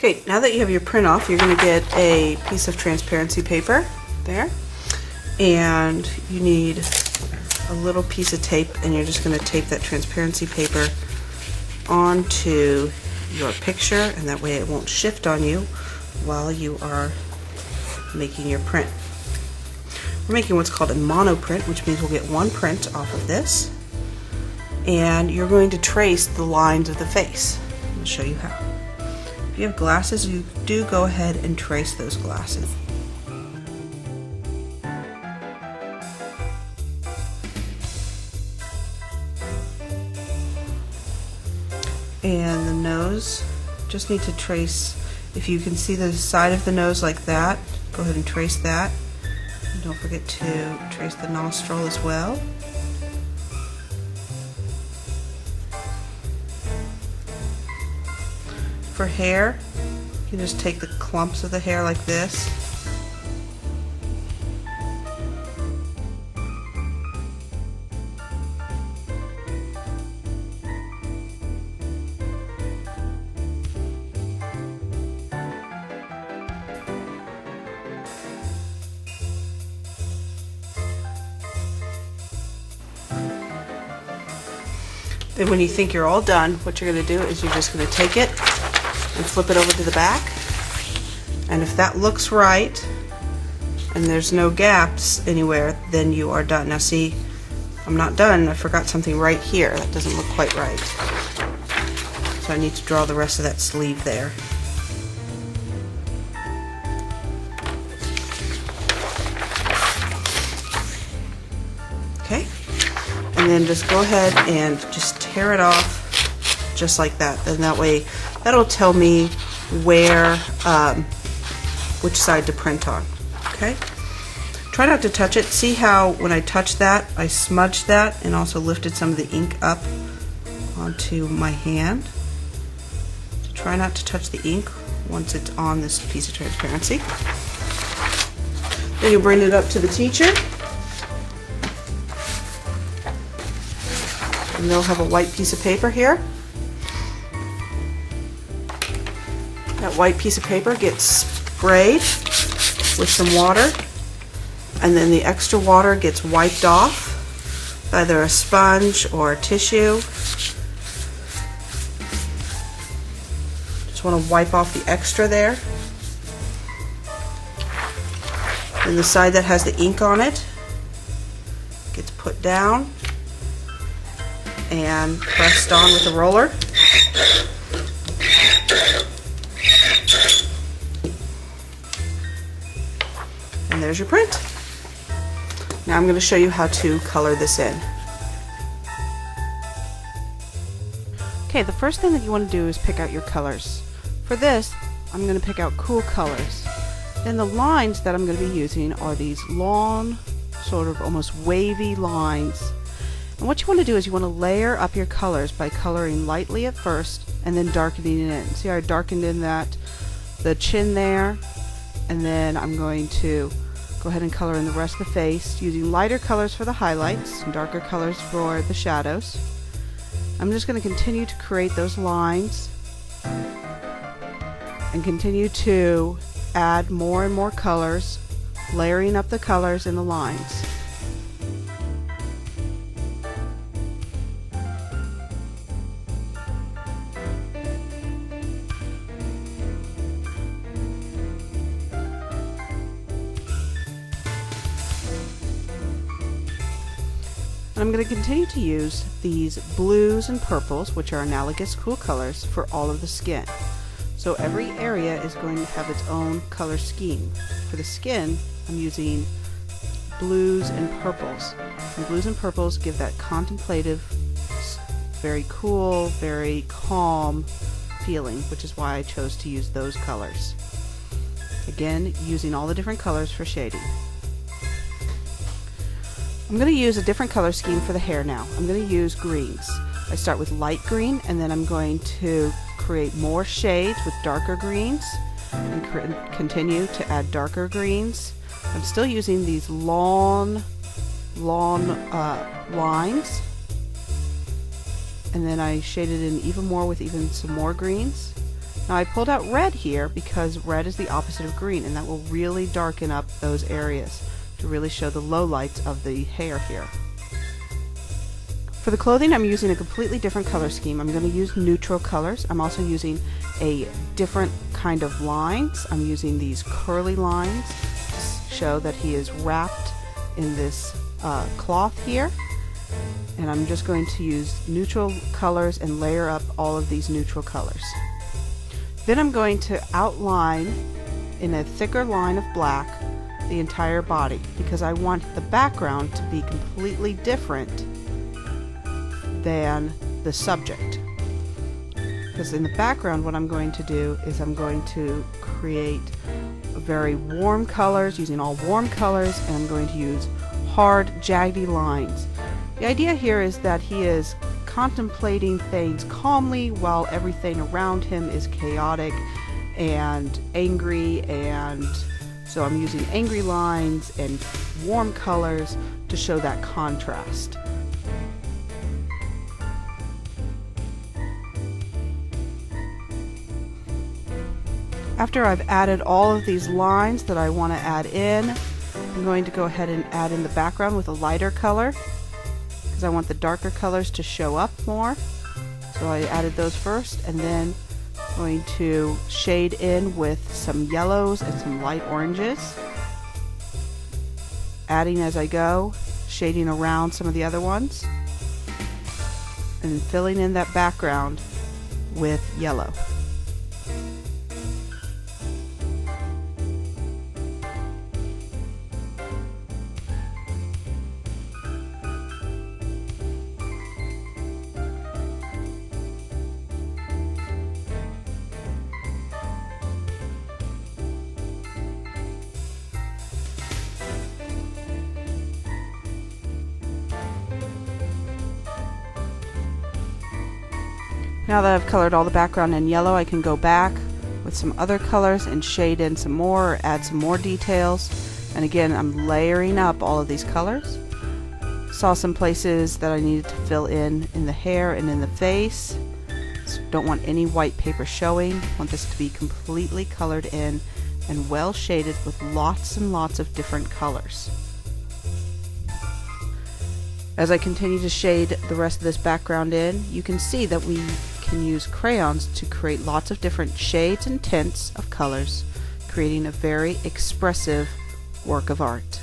Okay, now that you have your print off, you're going to get a piece of transparency paper there, and you need a little piece of tape, and you're just going to tape that transparency paper onto your picture, and that way it won't shift on you while you are making your print. We're making what's called a monoprint, which means we'll get one print off of this, and you're going to trace the lines of the face. I'll show you how. If you have glasses, you do go ahead and trace those glasses. And the nose, just need to trace, if you can see the side of the nose like that, go ahead and trace that. And don't forget to trace the nostril as well. For hair, you can just take the clumps of the hair like this. Then when you think you're all done, what you're going to do is you're just going to take it and flip it over to the back, and if that looks right and there's no gaps anywhere, then you are done. Now see, I'm not done. I forgot something right here. That doesn't look quite right. So I need to draw the rest of that sleeve there. Okay, and then just go ahead and just tear it off just like that, and that way that'll tell me where, which side to print on. Okay, try not to touch it. See how when I touched that, I smudged that and also lifted some of the ink up onto my hand. So try not to touch the ink once it's on this piece of transparency. Then you bring it up to the teacher, and they'll have a white piece of paper here. That white piece of paper gets sprayed with some water, and then the extra water gets wiped off with either a sponge or a tissue. Just want to wipe off the extra there. Then the side that has the ink on it gets put down and pressed on with a roller. And there's your print. Now I'm going to show you how to color this in. Okay, the first thing that you want to do is pick out your colors. For this, I'm going to pick out cool colors. Then the lines that I'm going to be using are these long, sort of almost wavy lines. And what you want to do is you want to layer up your colors by coloring lightly at first and then darkening it in. See how I darkened in the chin there? And then I'm going to go ahead and color in the rest of the face using lighter colors for the highlights and darker colors for the shadows. I'm just going to continue to create those lines and continue to add more and more colors, layering up the colors in the lines. And I'm going to continue to use these blues and purples, which are analogous cool colors, for all of the skin. So every area is going to have its own color scheme. For the skin, I'm using blues and purples. And blues and purples give that contemplative, very cool, very calm feeling, which is why I chose to use those colors. Again, using all the different colors for shading. I'm going to use a different color scheme for the hair now. I'm going to use greens. I start with light green, and then I'm going to create more shades with darker greens and continue to add darker greens. I'm still using these long lines, and then I shaded in even more with even some more greens. Now I pulled out red here because red is the opposite of green, and that will really darken up those areas to really show the lowlights of the hair here. For the clothing, I'm using a completely different color scheme. I'm going to use neutral colors. I'm also using a different kind of lines. I'm using these curly lines to show that he is wrapped in this cloth here. And I'm just going to use neutral colors and layer up all of these neutral colors. Then I'm going to outline in a thicker line of black the entire body, because I want the background to be completely different than the subject. Because in the background, what I'm going to do is I'm going to create very warm colors, using all warm colors, and I'm going to use hard, jaggedy lines. The idea here is that he is contemplating things calmly while everything around him is chaotic and angry, and so I'm using angry lines and warm colors to show that contrast. After I've added all of these lines that I want to add in, I'm going to go ahead and add in the background with a lighter color, because I want the darker colors to show up more. So I added those first, and then I'm going to shade in with some yellows and some light oranges, adding as I go, shading around some of the other ones, and filling in that background with yellow. Now that I've colored all the background in yellow, I can go back with some other colors and shade in some more, or add some more details. And again, I'm layering up all of these colors. Saw some places that I needed to fill in the hair and in the face. So don't want any white paper showing. Want this to be completely colored in and well shaded with lots and lots of different colors. As I continue to shade the rest of this background in, you can see that we can use crayons to create lots of different shades and tints of colors, creating a very expressive work of art.